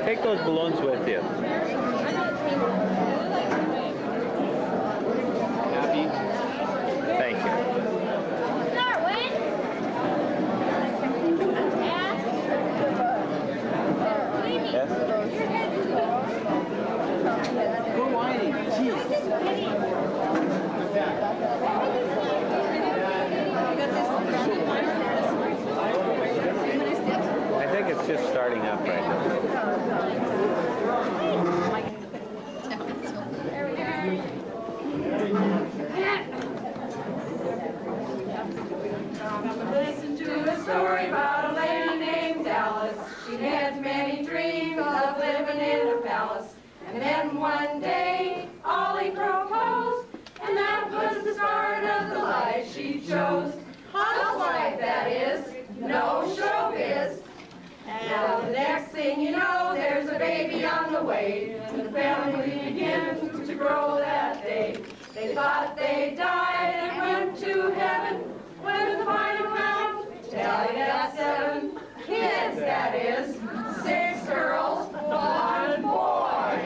Take those balloons with you. Happy? Thank you. Yes? Go whining. Jeez. I think it's just starting up right now. Listen to a story about a lady named Alice. She had many dreams of living in a palace. And then one day, Ollie proposed, and that was the start of the life she chose. Housewife, that is, no showbiz. Now the next thing you know, there's a baby on the way, and the family begins to grow that day. They thought they died and went to heaven, when the final count tallied at 7 kids, that is, 6 girls, 1 boy.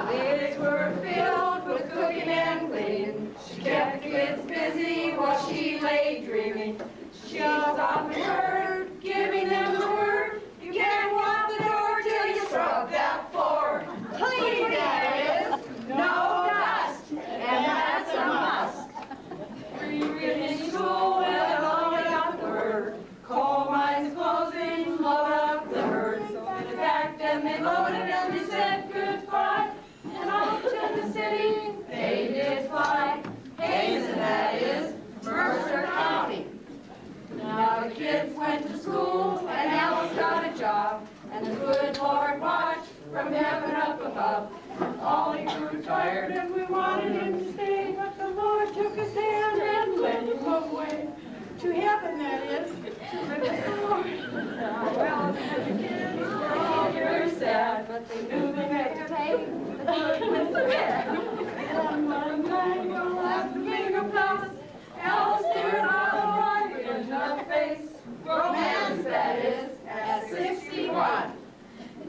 The days were filled with cooking and cleaning. She kept the kids busy while she lay dreaming. She's often heard giving them the word, you can't walk the door till you scrub that floor. Clean, that is, no dust, and that's a must. In school, well, all got the word. Coal mines closing, load up the herd. So they packed and they loaded and they said goodbye. And off to the city they did fly. Hazen, that is, Mercer County. Now the kids went to school and Alice got a job. And the good Lord watched from heaven up above. Ollie grew tired and we wanted him to stay, but the Lord took his hand and led him away. To heaven, that is, with the Lord. Well, the kids were all very sad, but they knew they had to take the good with the bad. And one night, we'll have to make a fuss. Alice stared out in the face. Romance, that is, at 61.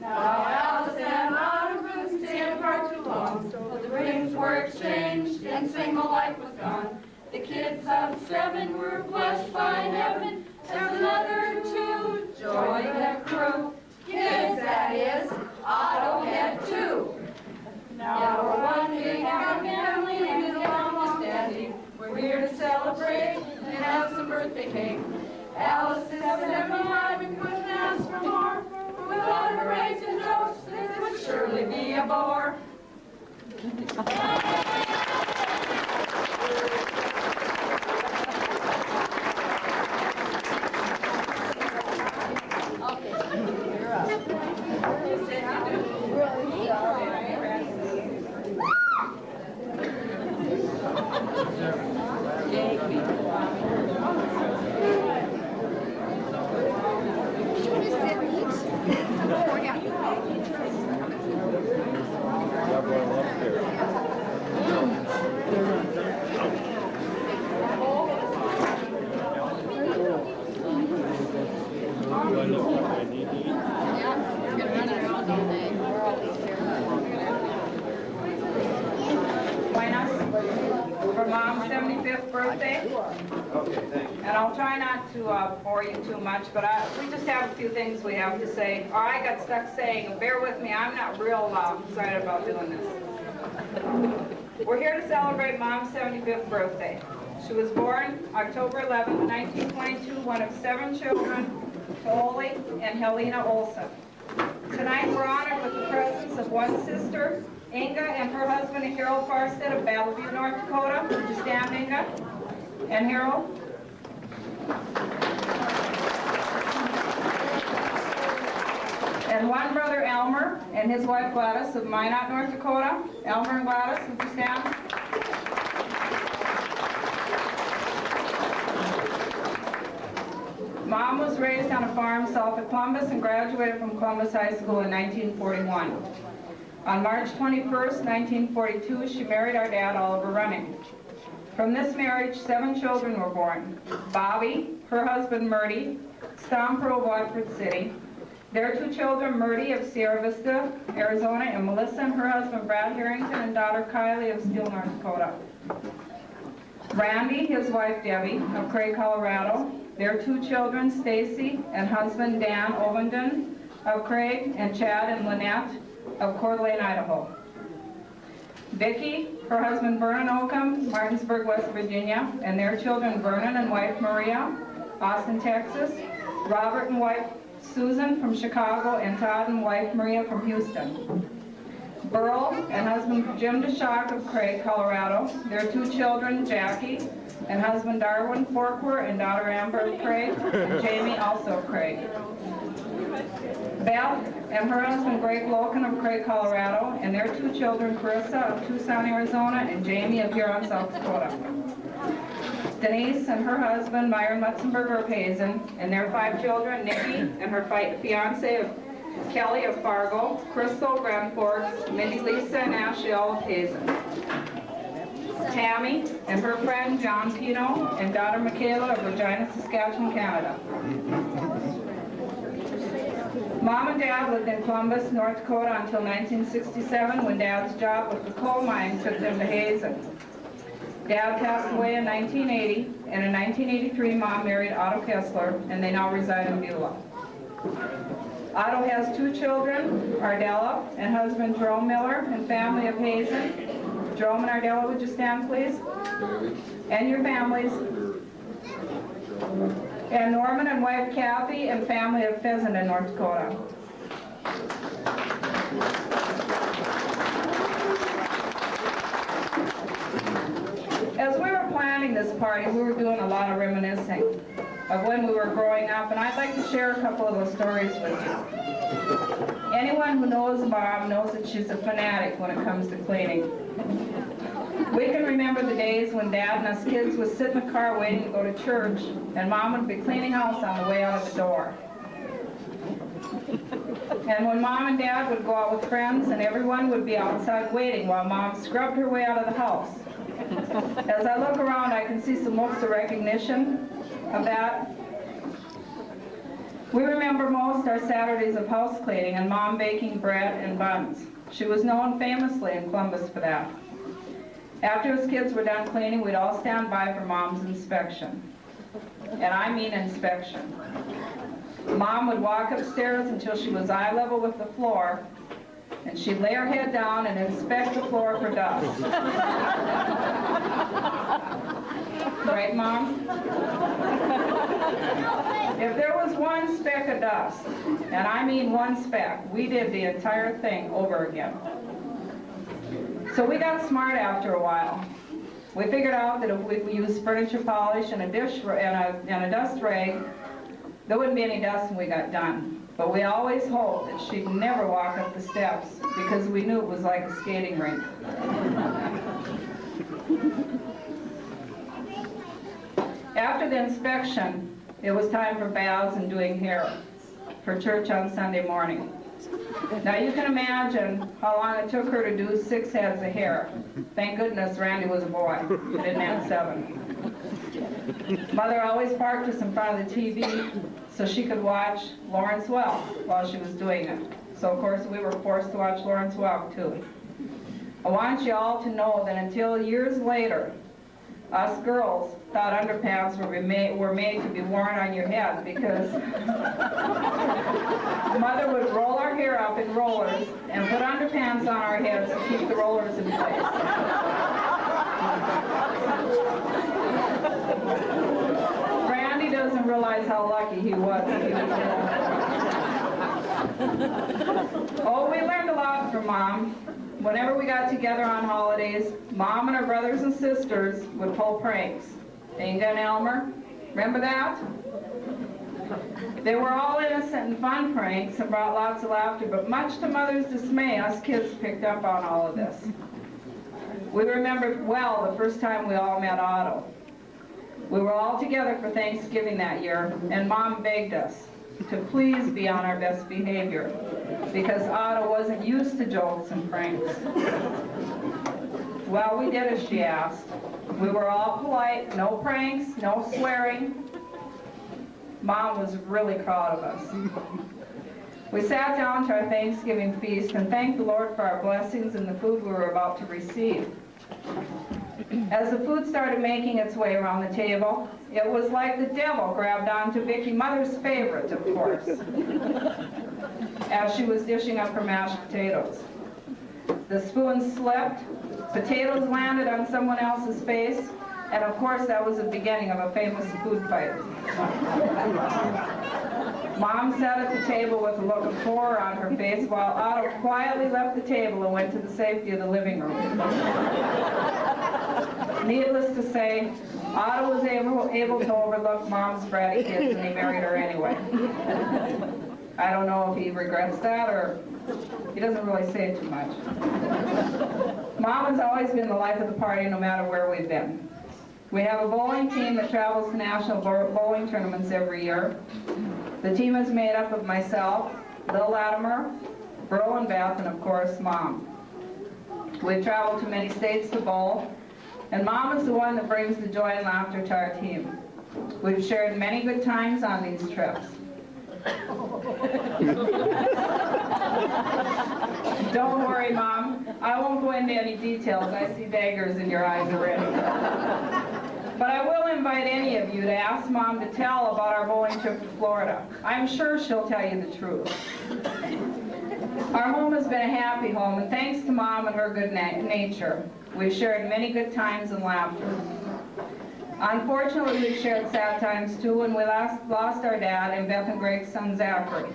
Now Alice and Autumn couldn't stay apart too long, so the rings were exchanged and single life was gone. The kids of 7 were blessed by heaven, as another 2 joined the crew. Kids, that is, Otto had 2. Now we're one big happy family and it's long standing. We're here to celebrate and have some birthday cake. Alice is 75 and couldn't ask for more. Without her raised and toast, this would surely be a bore. For Mom's 75th birthday. Okay, thank you. And I'll try not to bore you too much, but we just have a few things we have to say. Or I got stuck saying, bear with me, I'm not real excited about doing this. We're here to celebrate Mom's 75th birthday. She was born October 11, 1922, one of 7 children to Ole and Helena Olson. Tonight we're honored with the presence of one sister, Inga, and her husband Harold Farstead of Battle Butte, North Dakota. Would you stand, Inga? And Harold? And one brother, Elmer, and his wife Gladys of Minot, North Dakota. Elmer and Gladys, would you stand? Mom was raised on a farm south of Columbus and graduated from Columbus High School in 1941. On March 21st, 1942, she married our dad, Oliver Running. From this marriage, 7 children were born. Bobby, her husband Murty, Stomper of Watford City, Their two children, Murdy of Sierra Vista, Arizona, and Melissa and her husband, Brad Harrington, and daughter Kylie of Steele, North Dakota. Randy, his wife Debbie, of Craig, Colorado. Their two children, Stacy and husband Dan Ovenden of Craig, and Chad and Lynette of Coeur d'Alene, Idaho. Vicki, her husband Vernon Oakham, Martinsburg, West Virginia, and their children Vernon and wife Maria, Austin, Texas. Robert and wife Susan from Chicago, and Todd and wife Maria from Houston. Burl and husband Jim DeShock of Craig, Colorado. Their two children, Jackie and husband Darwin Forquer, and daughter Amber of Craig, and Jamie also of Craig. Beth and her husband Greg Loken of Craig, Colorado, and their two children, Carissa of Tucson, Arizona, and Jamie of Huron, South Dakota. Denise and her husband, Myron Mutzenberger of Hazen, and their 5 children, Nikki and her fiance of Kelly of Fargo, Crystal, Grand Forks, Mindy, Lisa, and Ashley, all of Hazen. Tammy and her friend, John Pino, and daughter Michaela of Regina, Saskatchewan, Canada. Mom and Dad lived in Columbus, North Dakota until 1967, when Dad's job with the coal mine took them to Hazen. Dad passed away in 1980, and in 1983, Mom married Otto Kessler, and they now reside in Beulah. Otto has 2 children, Ardella and husband Jerome Miller, and family of Hazen. Jerome and Ardella, would you stand, please? And your families. And Norman and wife Kathy, and family of Pheasant in North Dakota. As we were planning this party, we were doing a lot of reminiscing of when we were growing up, and I'd like to share a couple of those stories with you. Anyone who knows Mom knows that she's a fanatic when it comes to cleaning. We can remember the days when Dad and us kids would sit in the car waiting to go to church, and Mom would be cleaning house on the way out of the door. And when Mom and Dad would go out with friends, and everyone would be outside waiting while Mom scrubbed her way out of the house. As I look around, I can see some looks of recognition of that. We remember most our Saturdays of house cleaning and Mom baking bread and buns. She was known famously in Columbus for that. After us kids were done cleaning, we'd all stand by for Mom's inspection. And I mean inspection. Mom would walk upstairs until she was eye level with the floor, and she'd lay her head down and inspect the floor for dust. Right, Mom? If there was one speck of dust, and I mean one speck, we did the entire thing over again. So we got smart after a while. We figured out that if we used furniture polish and a dust rag, there wouldn't be any dust when we got done. But we always hoped that she'd never walk up the steps, because we knew it was like a skating rink. After the inspection, it was time for baths and doing hair for church on Sunday morning. Now you can imagine how long it took her to do 6 heads of hair. Thank goodness Randy was a boy. He didn't have 7. Mother always parked us in front of the TV so she could watch Lawrence Welk while she was doing it. So of course we were forced to watch Lawrence Welk too. I want you all to know that until years later, us girls thought underpants were made to be worn on your head, because Mother would roll our hair up in rollers and put underpants on our heads to keep the rollers in place. Randy doesn't realize how lucky he was that he was there. Oh, we learned a lot from Mom. Whenever we got together on holidays, Mom and her brothers and sisters would pull pranks. Inga and Elmer, remember that? They were all innocent and fun pranks and brought lots of laughter, but much to Mother's dismay, us kids picked up on all of this. We remember well the first time we all met Otto. We were all together for Thanksgiving that year, and Mom begged us to please be on our best behavior, because Otto wasn't used to jokes and pranks. Well, we did as she asked. We were all polite, no pranks, no swearing. Mom was really proud of us. We sat down to our Thanksgiving feast and thanked the Lord for our blessings and the food we were about to receive. As the food started making its way around the table, it was like the devil grabbed onto Vicki, Mother's favorite, of course, as she was dishing up her mashed potatoes. The spoon slipped, potatoes landed on someone else's face, and of course that was the beginning of a famous food fight. Mom sat at the table with a look of horror on her face while Otto quietly left the table and went to the safety of the living room. Needless to say, Otto was able to overlook Mom's bratty kids and he married her anyway. I don't know if he regrets that or he doesn't really say too much. Mom has always been the life of the party no matter where we've been. We have a bowling team that travels to national bowling tournaments every year. The team is made up of myself, Lil Latimer, Burl and Beth, and of course, Mom. We've traveled to many states to bowl, and Mom is the one that brings the joy and laughter to our team. We've shared many good times on these trips. Don't worry, Mom. I won't go into any details. I see daggers in your eyes already. But I will invite any of you to ask Mom to tell about our bowling trip to Florida. I'm sure she'll tell you the truth. Our home has been a happy home, and thanks to Mom and her good nature, we've shared many good times and laughter. Unfortunately, we've shared sad times too when we lost our dad and Beth and Greg's son Zachary.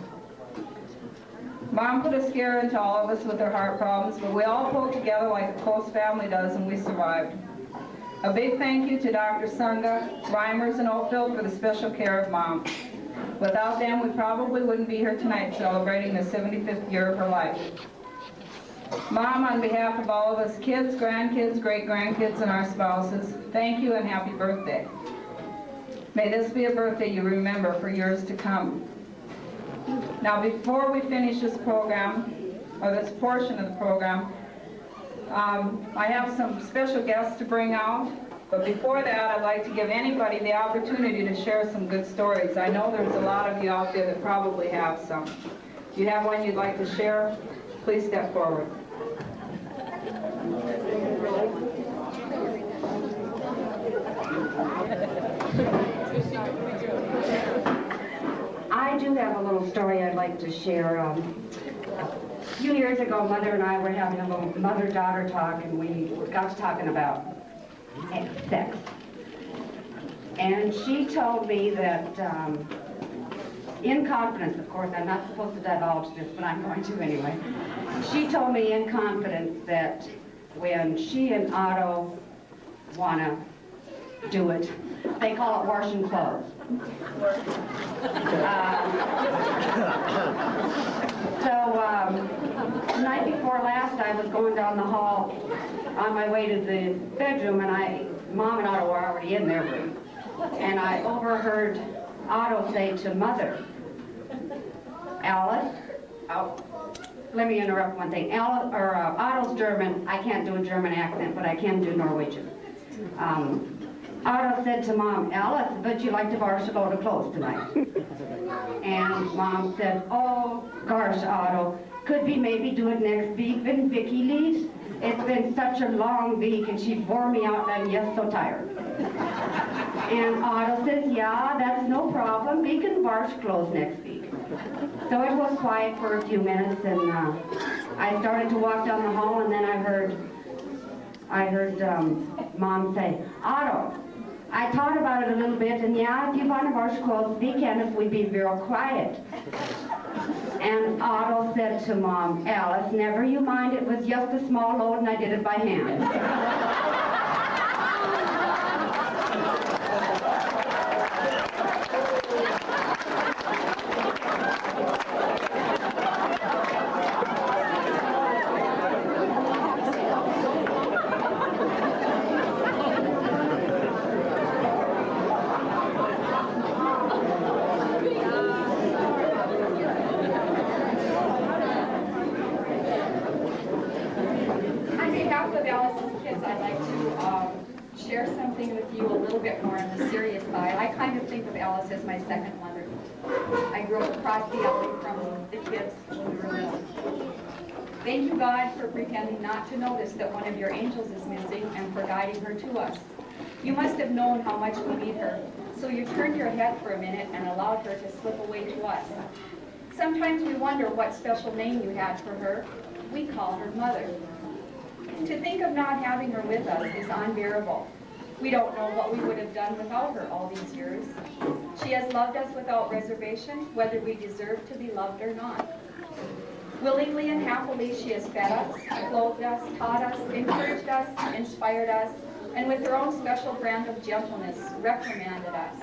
Mom put a scare into all of us with her heart problems, but we all pulled together like a close family does, and we survived. A big thank you to Dr. Sunga, Reimers, and Oakville for the special care of Mom. Without them, we probably wouldn't be here tonight celebrating the 75th year of her life. Mom, on behalf of all of us kids, grandkids, great-grandkids, and our spouses, thank you and happy birthday. May this be a birthday you remember for years to come. Now, before we finish this program, or this portion of the program, I have some special guests to bring out, but before that, I'd like to give anybody the opportunity to share some good stories. I know there's a lot of you out there that probably have some. If you have one you'd like to share, please step forward. I do have a little story I'd like to share. A few years ago, Mother and I were having a little mother-daughter talk, and we got to talking about sex. And she told me that, in confidence, of course, I'm not supposed to divulge this, but I'm going to anyway. She told me in confidence that when she and Otto want to do it, they call it washing clothes. The night before last, I was going down the hall on my way to the bedroom, and Mom and Otto were already in their room. And I overheard Otto say to Mother, Alice, let me interrupt one thing. Otto's German. I can't do a German accent, but I can do Norwegian. Otto said to Mom, Alice, but you like to wash a load of clothes tonight. And Mom said, oh, gosh, Otto, could we maybe do it next week when Vicki leaves? It's been such a long week and she wore me out and I'm just so tired. And Otto says, yeah, that's no problem. We can wash clothes next week. So it was quiet for a few minutes, and I started to walk down the hall, and then I heard Mom say, Otto, I thought about it a little bit, and yeah, if you want to wash clothes, we can if we be real quiet. And Otto said to Mom, Alice, never you mind, it was just a small load and I did it by hand. share something with you a little bit more on the serious side. I kind of think of Alice as my second mother. I grew up across the alley from the kids when we were little. Thank you, God, for pretending not to notice that one of your angels is missing and for guiding her to us. You must have known how much we need her, so you turned your head for a minute and allowed her to slip away to us. Sometimes we wonder what special name you had for her. We call her Mother. To think of not having her with us is unbearable. We don't know what we would have done without her all these years. She has loved us without reservation, whether we deserve to be loved or not. Willingly and happily, she has fed us, clothed us, taught us, encouraged us, inspired us, and with her own special brand of gentleness, reprimanded us.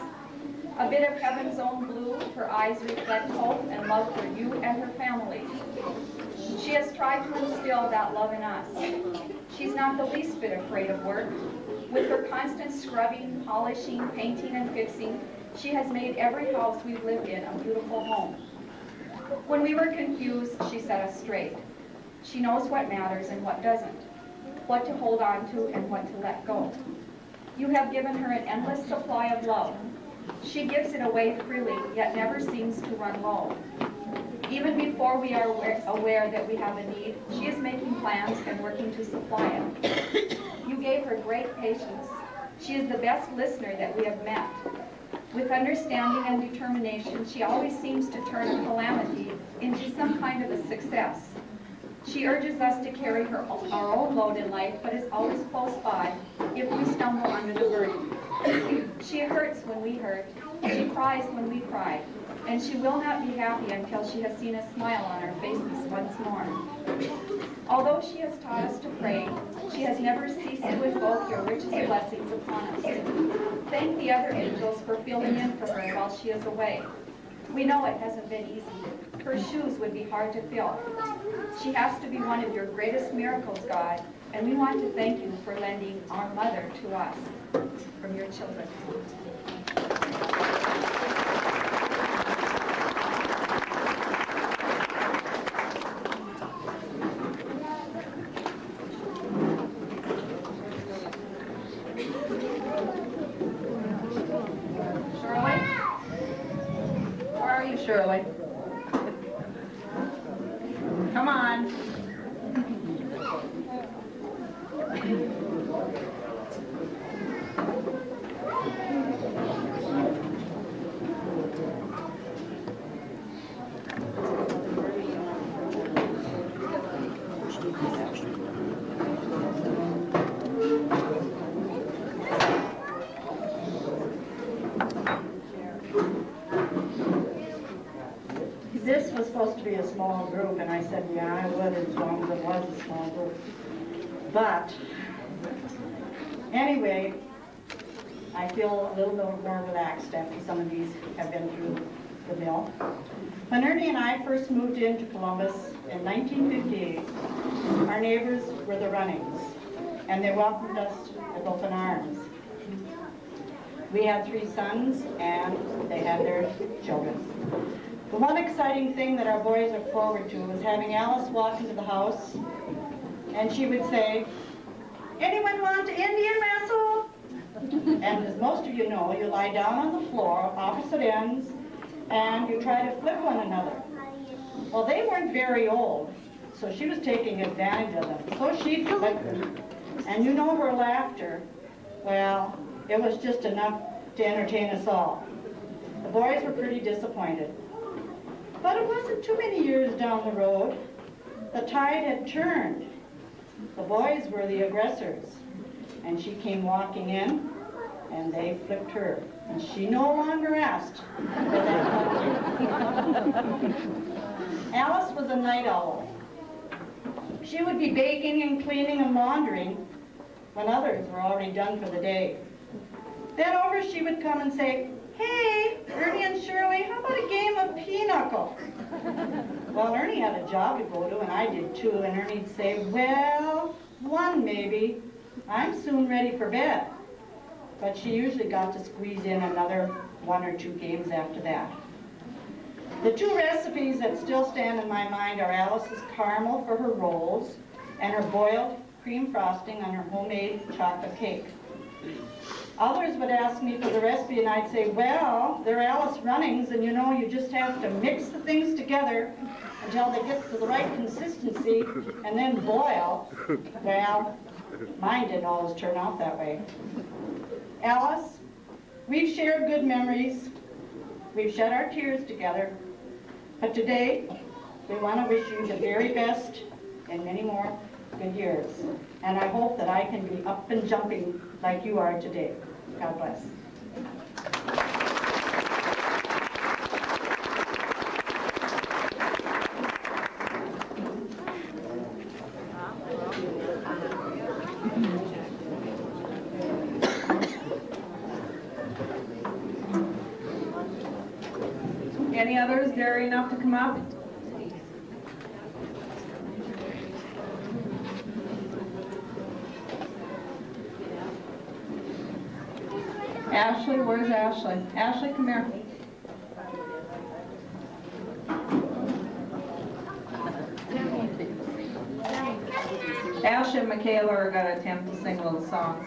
A bit of heaven's own blue, her eyes reflect hope and love for you and her family. She has tried to instill that love in us. She's not the least bit afraid of work. With her constant scrubbing, polishing, painting, and fixing, she has made every house we've lived in a beautiful home. When we were confused, she set us straight. She knows what matters and what doesn't, what to hold on to and what to let go. You have given her an endless supply of love. She gives it away freely, yet never seems to run low. Even before we are aware that we have a need, she is making plans and working to supply it. You gave her great patience. She is the best listener that we have met. With understanding and determination, she always seems to turn a calamity into some kind of a success. She urges us to carry our own load in life, but is always close by if we stumble under the burden. She hurts when we hurt. She cries when we cry. And she will not be happy until she has seen a smile on our faces once more. Although she has taught us to pray, she has never ceased to invoke your richest blessings upon us. Thank the other angels for filling in for her while she is away. We know it hasn't been easy. Her shoes would be hard to fill. She has to be one of your greatest miracles, God, and we want to thank you for lending our mother to us from your children. Shirley. Come on. This was supposed to be a small group, and I said, yeah, I would as long as it was a small group. But anyway, I feel a little bit more relaxed after some of these have been through the mill. When Ernie and I first moved into Columbus in 1958, our neighbors were the Runnings, and they welcomed us with open arms. We had 3 sons, and they had their children. The one exciting thing that our boys looked forward to was having Alice walk into the house, and she would say, "Anyone want to Indian wrestle?" And as most of you know, you lie down on the floor, opposite ends, and you try to flip one another. Well, they weren't very old, so she was taking advantage of them. So she'd flip them. And you know her laughter, well, it was just enough to entertain us all. The boys were pretty disappointed. But it wasn't too many years down the road. The tide had turned. The boys were the aggressors. And she came walking in, and they flipped her. And she no longer asked for that. Alice was a night owl. She would be baking and cleaning and laundering when others were already done for the day. Then over she would come and say, "Hey, Ernie and Shirley, how about a game of pinochle?" Well, Ernie had a job to go to, and I did too, and Ernie'd say, "Well, 1 maybe. I'm soon ready for bed." But she usually got to squeeze in another 1 or 2 games after that. The 2 recipes that still stand in my mind are Alice's caramel for her rolls and her boiled cream frosting on her homemade chocolate cake. Others would ask me for the recipe and I'd say, well, they're Alice Runnings and you know you just have to mix the things together until they get to the right consistency and then boil. Well, mine didn't always turn out that way. Alice, we've shared good memories. We've shed our tears together. But today, we want to wish you the very best and many more good years. And I hope that I can be up and jumping like you are today. God bless. Any others daring enough to come up? Ashley, where's Ashley? Ashley, come here. Ashley and Michaela are going to attempt to sing little songs.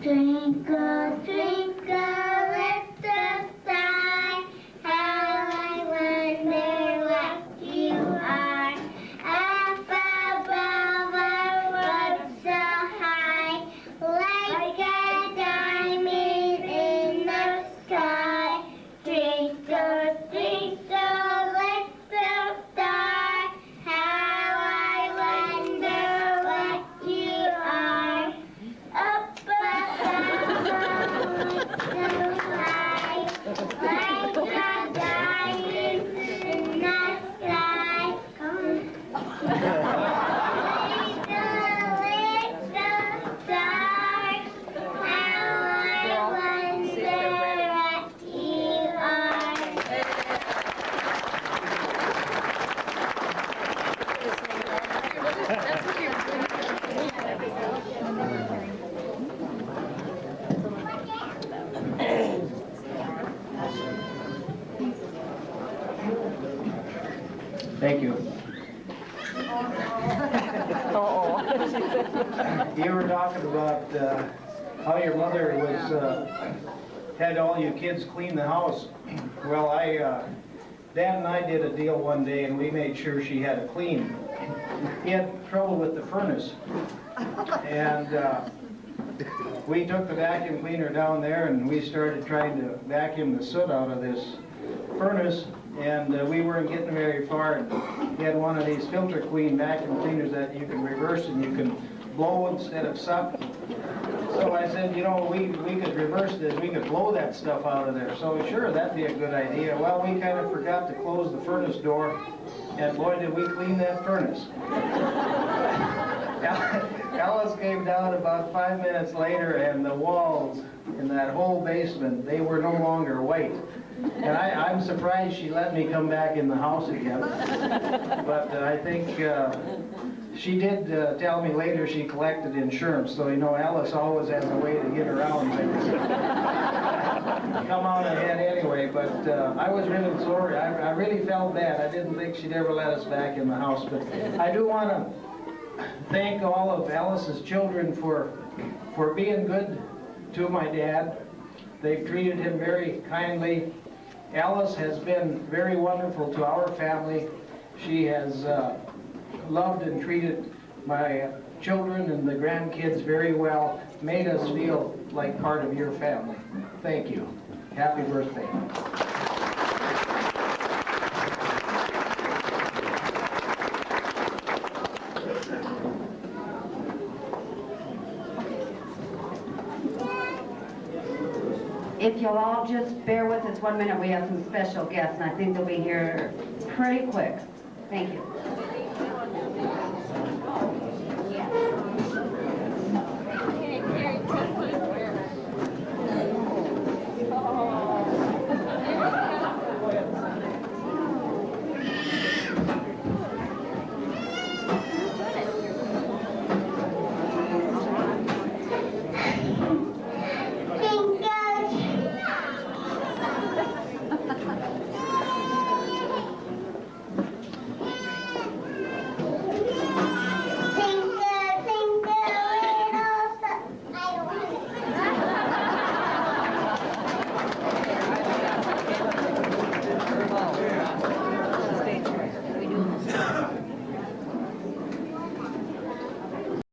Twinkle, twinkle, little star, how I wonder what you are. Up above our world so high, like a diamond in the sky. Twinkle, twinkle, little star, how I wonder what you are. Up above so high, like a diamond in the sky. Little star, how I wonder what you are. Thank you. You were talking about how your mother was had all you kids clean the house. Well, Dad and I did a deal one day, and we made sure she had it clean. He had trouble with the furnace, and we took the vacuum cleaner down there, and we started trying to vacuum the soot out of this furnace. And we weren't getting very far. He had one of these filter clean vacuum cleaners that you can reverse and you can blow instead of suck. So I said, you know, we could reverse this. We could blow that stuff out of there. So sure, that'd be a good idea. Well, we kind of forgot to close the furnace door, and boy, did we clean that furnace. Alice came down about 5 minutes later, and the walls in that whole basement, they were no longer white. And I'm surprised she let me come back in the house again. But I think she did tell me later she collected insurance. So, you know, Alice always has a way to get around things. Come out ahead anyway. But I was really sorry. I really felt bad. I didn't think she'd ever let us back in the house. But I do want to thank all of Alice's children for being good to my dad. They've treated him very kindly. Alice has been very wonderful to our family. She has loved and treated my children and the grandkids very well, made us feel like part of your family. Thank you. Happy birthday. If you'll all just bear with us 1 minute, we have some special guests, and I think they'll be here pretty quick. Thank you.